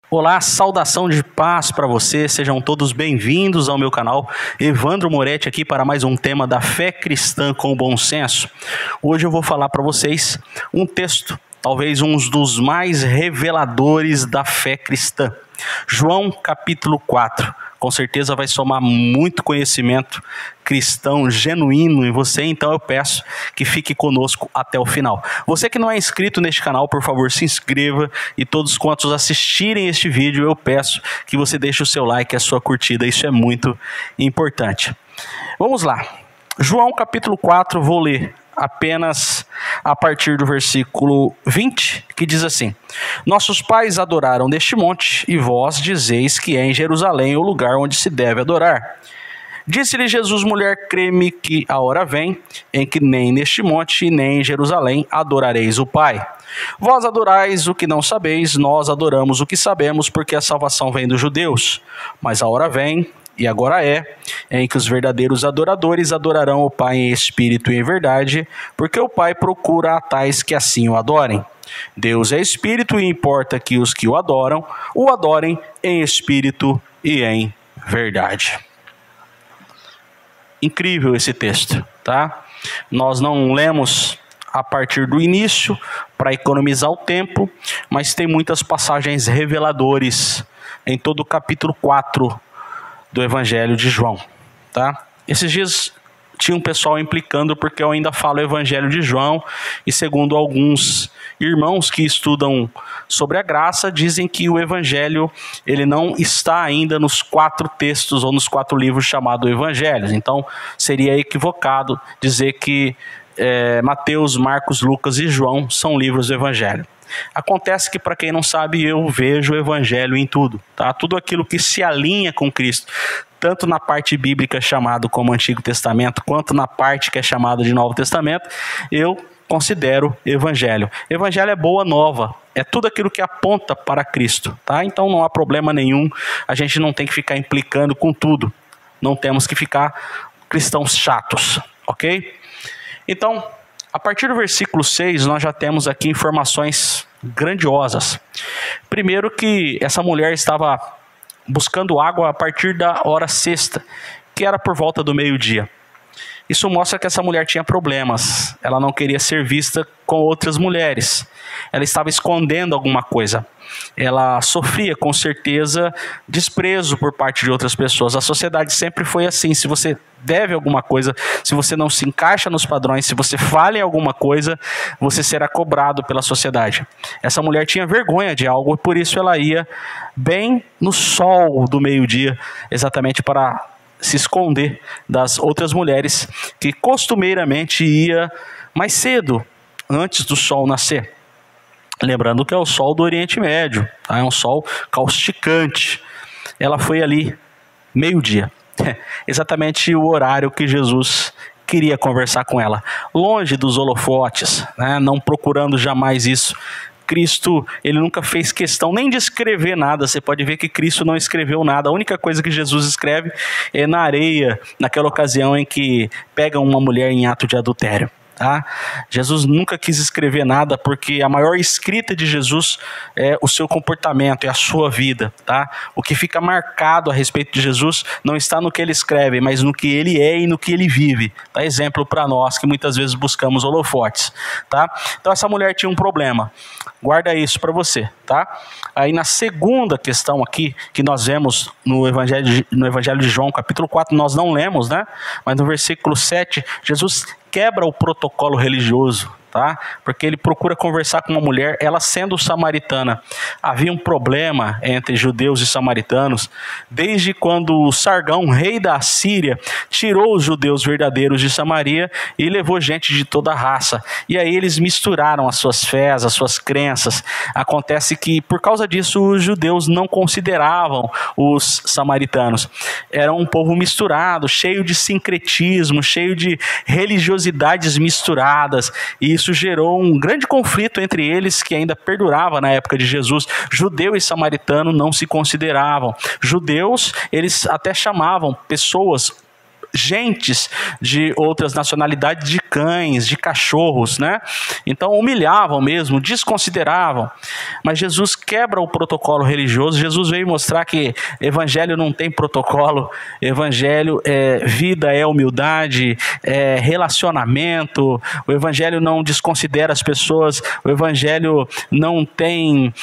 Olá, saudação de paz para você, sejam todos bem-vindos ao meu canal. Evandro Moretti aqui para mais um tema da fé cristã com bom senso. Hoje eu vou falar para vocês um texto, talvez um dos mais reveladores da fé cristã. João capítulo 4. Com certeza vai somar muito conhecimento cristão genuíno em você, então eu peço que fique conosco até o final. Você que não é inscrito neste canal, por favor, se inscreva, e todos quantos assistirem este vídeo, eu peço que você deixe o seu like e a sua curtida, isso é muito importante. Vamos lá, João capítulo 4, vou ler apenas a partir do versículo 20, que diz assim: Nossos pais adoraram neste monte, e vós dizeis que é em Jerusalém o lugar onde se deve adorar. Disse-lhe Jesus: mulher, crê-me que a hora vem, em que nem neste monte, nem em Jerusalém adorareis o Pai. Vós adorais o que não sabeis, nós adoramos o que sabemos, porque a salvação vem dos judeus. Mas a hora vem, e agora é, em que os verdadeiros adoradores adorarão o Pai em espírito e em verdade, porque o Pai procura a tais que assim o adorem. Deus é espírito, e importa que os que o adorem em espírito e em verdade. Incrível esse texto, tá? Nós não lemos a partir do início para economizar o tempo, mas tem muitas passagens reveladoras em todo o capítulo 4 do Evangelho de João, tá? Esses dias tinha um pessoal implicando porque eu ainda falo Evangelho de João, e segundo alguns irmãos que estudam sobre a graça, dizem que o Evangelho ele não está ainda nos 4 textos ou nos 4 livros chamados Evangelhos. Então seria equivocado dizer que Mateus, Marcos, Lucas e João são livros do Evangelho. Acontece que, para quem não sabe, eu vejo o Evangelho em tudo, tá? Tudo aquilo que se alinha com Cristo, tanto na parte bíblica chamada como Antigo Testamento, quanto na parte que é chamada de Novo Testamento, eu considero Evangelho. Evangelho é boa nova, é tudo aquilo que aponta para Cristo, tá? Então não há problema nenhum, a gente não tem que ficar implicando com tudo, não temos que ficar cristãos chatos, ok? Então, a partir do versículo 6, nós já temos aqui informações grandiosas. Primeiro, que essa mulher estava buscando água a partir da hora sexta, que era por volta do meio-dia. Isso mostra que essa mulher tinha problemas. Ela não queria ser vista com outras mulheres. Ela estava escondendo alguma coisa. Ela sofria, com certeza, desprezo por parte de outras pessoas. A sociedade sempre foi assim. Se você deve alguma coisa, se você não se encaixa nos padrões, se você falha em alguma coisa, você será cobrado pela sociedade. Essa mulher tinha vergonha de algo, e por isso ela ia bem no sol do meio-dia, exatamente para se esconder das outras mulheres que costumeiramente ia mais cedo, antes do sol nascer. Lembrando que é o sol do Oriente Médio, tá? É um sol causticante. Ela foi ali meio-dia, exatamente o horário que Jesus queria conversar com ela, longe dos holofotes, né? Não procurando jamais isso. Cristo, ele nunca fez questão nem de escrever nada. Você pode ver que Cristo não escreveu nada. A única coisa que Jesus escreve é na areia, naquela ocasião em que pegam uma mulher em ato de adultério, tá? Jesus nunca quis escrever nada, porque a maior escrita de Jesus é o seu comportamento, é a sua vida, tá? O que fica marcado a respeito de Jesus não está no que ele escreve, mas no que ele é e no que ele vive. Tá? Exemplo para nós que muitas vezes buscamos holofotes, tá? Então essa mulher tinha um problema. Guarda isso para você, tá? Aí na segunda questão aqui, que nós vemos no Evangelho de João, capítulo 4, nós não lemos, né? Mas no versículo 7, Jesus quebra o protocolo religioso, tá? Porque ele procura conversar com uma mulher, ela sendo samaritana. Havia um problema entre judeus e samaritanos, desde quando o Sargão, rei da Síria, tirou os judeus verdadeiros de Samaria e levou gente de toda a raça. E aí eles misturaram as suas fés, as suas crenças. Acontece que, por causa disso, os judeus não consideravam os samaritanos. Era um povo misturado, cheio de sincretismo, cheio de religiosidades misturadas, e isso gerou um grande conflito entre eles que ainda perdurava na época de Jesus. Judeu e samaritano não se consideravam. Judeus, eles até chamavam pessoas gentes de outras nacionalidades de cães, de cachorros, né? Então humilhavam mesmo, desconsideravam. Mas Jesus quebra o protocolo religioso. Jesus veio mostrar que evangelho não tem protocolo, evangelho é vida, é humildade, é relacionamento. O evangelho não desconsidera as pessoas, o evangelho não tem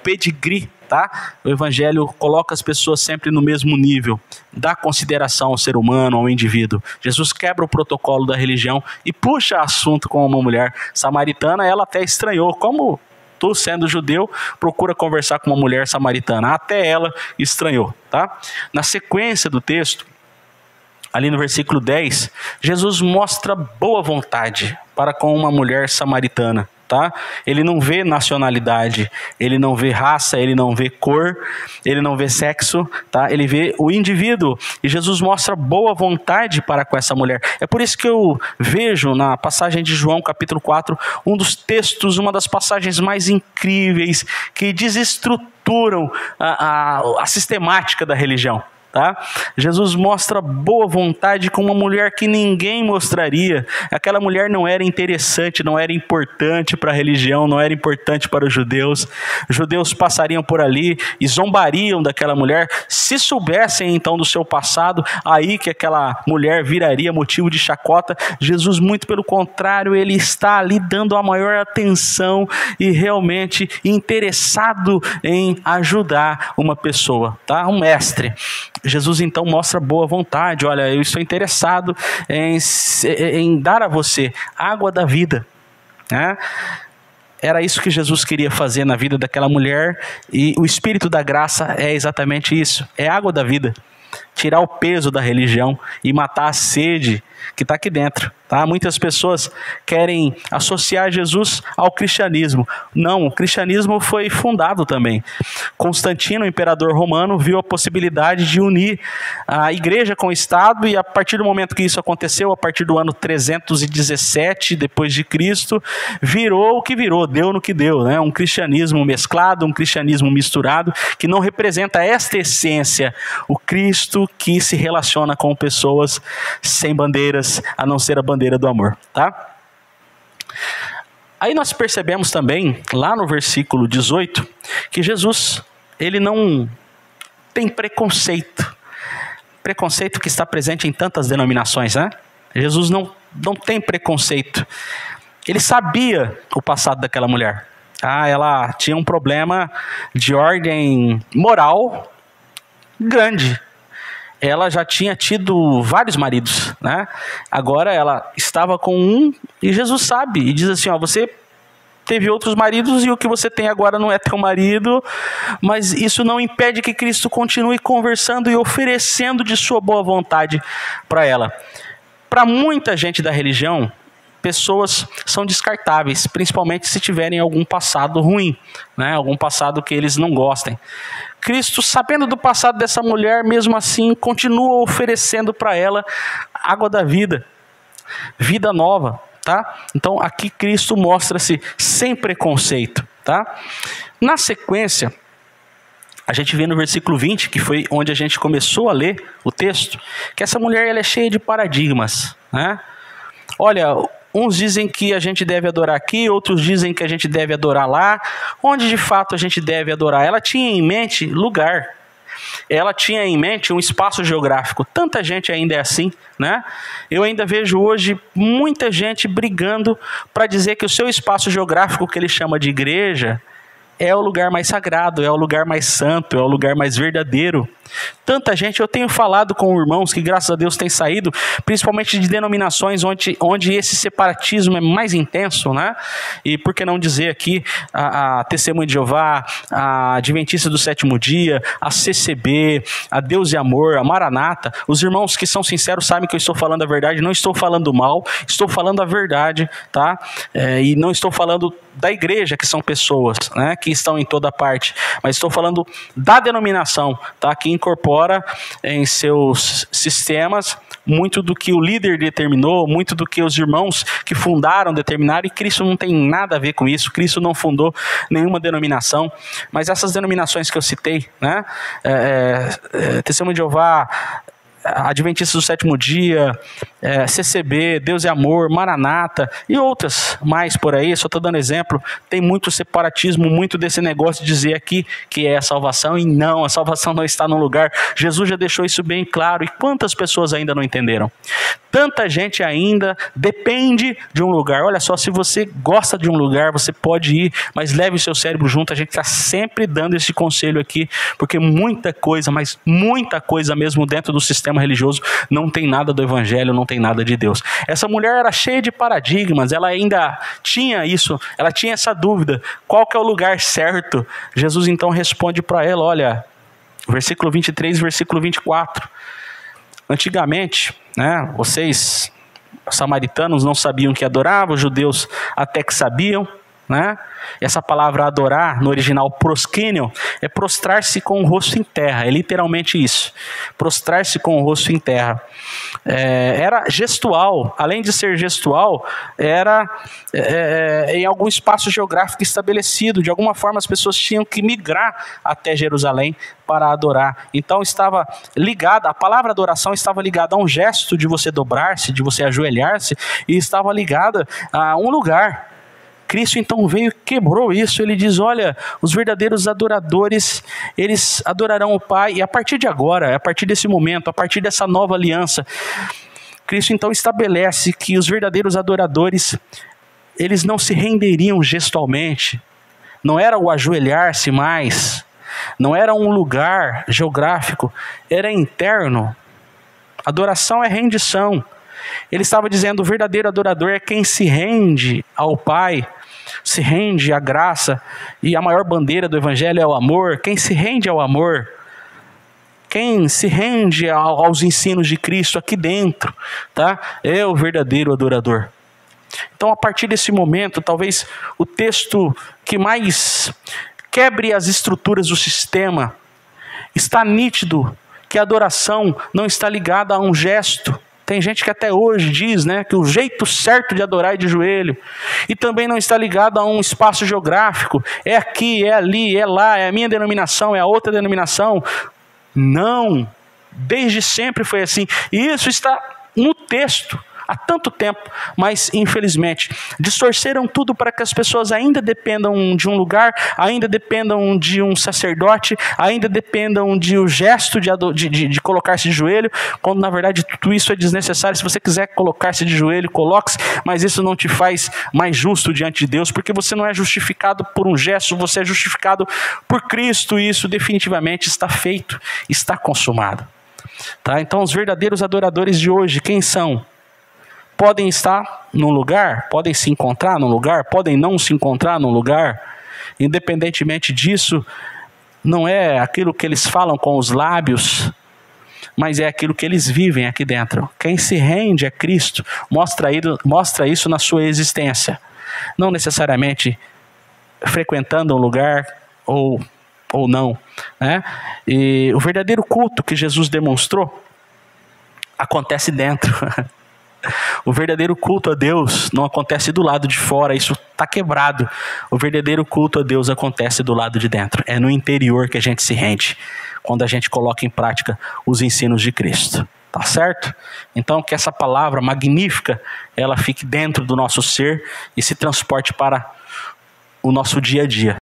pedigree. Tá? O evangelho coloca as pessoas sempre no mesmo nível, dá consideração ao ser humano, ao indivíduo. Jesus quebra o protocolo da religião e puxa assunto com uma mulher samaritana. Ela até estranhou, como tu, sendo judeu, procura conversar com uma mulher samaritana. Até ela estranhou. Tá? Na sequência do texto, ali no versículo 10, Jesus mostra boa vontade para com uma mulher samaritana. Tá? Ele não vê nacionalidade, ele não vê raça, ele não vê cor, ele não vê sexo, tá? Ele vê o indivíduo, e Jesus mostra boa vontade para com essa mulher. É por isso que eu vejo na passagem de João capítulo 4, um dos textos, uma das passagens mais incríveis, que desestruturam a sistemática da religião. Tá? Jesus mostra boa vontade com uma mulher que ninguém mostraria. Aquela mulher não era interessante, não era importante para a religião, não era importante para os judeus. Os judeus passariam por ali e zombariam daquela mulher. Se soubessem então do seu passado, aí que aquela mulher viraria motivo de chacota. Jesus, muito pelo contrário, ele está ali dando a maior atenção e realmente interessado em ajudar uma pessoa, tá? Um mestre. Jesus então mostra boa vontade. Olha, eu estou interessado em dar a você água da vida, né? Era isso que Jesus queria fazer na vida daquela mulher, e o Espírito da graça é exatamente isso, é água da vida. Tirar o peso da religião e matar a sede que está aqui dentro. Tá? Muitas pessoas querem associar Jesus ao cristianismo. Não, o cristianismo foi fundado também. Constantino, o imperador romano, viu a possibilidade de unir a igreja com o Estado, e a partir do momento que isso aconteceu, a partir do ano 317 depois de Cristo, virou o que virou, deu no que deu, né? Um cristianismo mesclado, um cristianismo misturado, que não representa esta essência, o Cristo que se relaciona com pessoas sem bandeiras, a não ser a bandeira do amor, tá? Aí nós percebemos também, lá no versículo 18, que Jesus, ele não tem preconceito. Preconceito que está presente em tantas denominações, né? Jesus não tem preconceito. Ele sabia o passado daquela mulher. Ela tinha um problema de ordem moral grande. Ela já tinha tido vários maridos, né? Agora ela estava com um, e Jesus sabe, e diz assim, você teve outros maridos e o que você tem agora não é teu marido, mas isso não impede que Cristo continue conversando e oferecendo de sua boa vontade para ela. Para muita gente da religião, pessoas são descartáveis, principalmente se tiverem algum passado ruim, né? Algum passado que eles não gostem. Cristo, sabendo do passado dessa mulher, mesmo assim, continua oferecendo para ela água da vida, vida nova, tá? Então, aqui Cristo mostra-se sem preconceito, tá? Na sequência, a gente vê no versículo 20, que foi onde a gente começou a ler o texto, que essa mulher ela é cheia de paradigmas, né? Olha, uns dizem que a gente deve adorar aqui, outros dizem que a gente deve adorar lá. Onde de fato a gente deve adorar? Ela tinha em mente lugar. Ela tinha em mente um espaço geográfico. Tanta gente ainda é assim, né? Eu ainda vejo hoje muita gente brigando para dizer que o seu espaço geográfico, que ele chama de igreja, é o lugar mais sagrado, é o lugar mais santo, é o lugar mais verdadeiro. Tanta gente, eu tenho falado com irmãos que graças a Deus têm saído, principalmente de denominações onde esse separatismo é mais intenso, né? E por que não dizer aqui a Testemunha de Jeová, a Adventista do Sétimo Dia, a CCB, a Deus e Amor, a Maranata. Os irmãos que são sinceros sabem que eu estou falando a verdade, não estou falando mal, estou falando a verdade, tá? E não estou falando da igreja, que são pessoas, né, que estão em toda parte, mas estou falando da denominação, tá, que incorpora em seus sistemas muito do que o líder determinou, muito do que os irmãos que fundaram determinaram, e Cristo não tem nada a ver com isso. Cristo não fundou nenhuma denominação, mas essas denominações que eu citei, né, Testemunho de Jeová, Adventistas do Sétimo Dia, CCB, Deus é Amor, Maranata e outras mais por aí, só estou dando exemplo. Tem muito separatismo, muito desse negócio de dizer aqui que é a salvação, e não, a salvação não está no lugar. Jesus já deixou isso bem claro, e quantas pessoas ainda não entenderam? Tanta gente ainda depende de um lugar. Olha só, se você gosta de um lugar, você pode ir, mas leve o seu cérebro junto. A gente está sempre dando esse conselho aqui, porque muita coisa, mas muita coisa mesmo dentro do sistema religioso, não tem nada do evangelho, não tem nada de Deus. Essa mulher era cheia de paradigmas, ela ainda tinha isso, ela tinha essa dúvida, qual que é o lugar certo? Jesus então responde para ela, olha, versículo 23, versículo 24, antigamente, né, vocês, samaritanos, não sabiam que adoravam, os judeus até que sabiam, né? Essa palavra adorar, no original prosquínio, é prostrar-se com o rosto em terra, é literalmente isso, prostrar-se com o rosto em terra. Era gestual, além de ser gestual, era em algum espaço geográfico estabelecido. De alguma forma as pessoas tinham que migrar até Jerusalém para adorar. Então estava ligada, a palavra adoração estava ligada a um gesto de você dobrar-se, de você ajoelhar-se, e estava ligada a um lugar. Cristo então veio e quebrou isso. Ele diz, olha, os verdadeiros adoradores, eles adorarão o Pai, e a partir de agora, a partir desse momento, a partir dessa nova aliança, Cristo então estabelece que os verdadeiros adoradores, eles não se renderiam gestualmente, não era o ajoelhar-se mais, não era um lugar geográfico, era interno. Adoração é rendição. Ele estava dizendo, o verdadeiro adorador é quem se rende ao Pai, se rende à graça, e a maior bandeira do Evangelho é o amor. Quem se rende ao amor, quem se rende aos ensinos de Cristo aqui dentro, tá? É o verdadeiro adorador. Então, a partir desse momento, talvez o texto que mais quebre as estruturas do sistema, está nítido que a adoração não está ligada a um gesto. Tem gente que até hoje diz, né, que o jeito certo de adorar é de joelho. E também não está ligado a um espaço geográfico. É aqui, é ali, é lá, é a minha denominação, é a outra denominação. Não. Desde sempre foi assim. E isso está no texto há tanto tempo, mas infelizmente distorceram tudo para que as pessoas ainda dependam de um lugar, ainda dependam de um sacerdote, ainda dependam de um gesto de colocar-se de joelho, quando na verdade tudo isso é desnecessário. Se você quiser colocar-se de joelho, coloque-se, mas isso não te faz mais justo diante de Deus, porque você não é justificado por um gesto, você é justificado por Cristo, e isso definitivamente está feito, está consumado. Tá? Então os verdadeiros adoradores de hoje, quem são? Podem estar num lugar, podem se encontrar num lugar, podem não se encontrar num lugar. Independentemente disso, não é aquilo que eles falam com os lábios, mas é aquilo que eles vivem aqui dentro. Quem se rende a Cristo mostra isso na sua existência. Não necessariamente frequentando um lugar ou não, né? E o verdadeiro culto que Jesus demonstrou acontece dentro. O verdadeiro culto a Deus não acontece do lado de fora, isso está quebrado. O verdadeiro culto a Deus acontece do lado de dentro. É no interior que a gente se rende, quando a gente coloca em prática os ensinos de Cristo. Tá certo? Então que essa palavra magnífica, ela fique dentro do nosso ser e se transporte para o nosso dia a dia.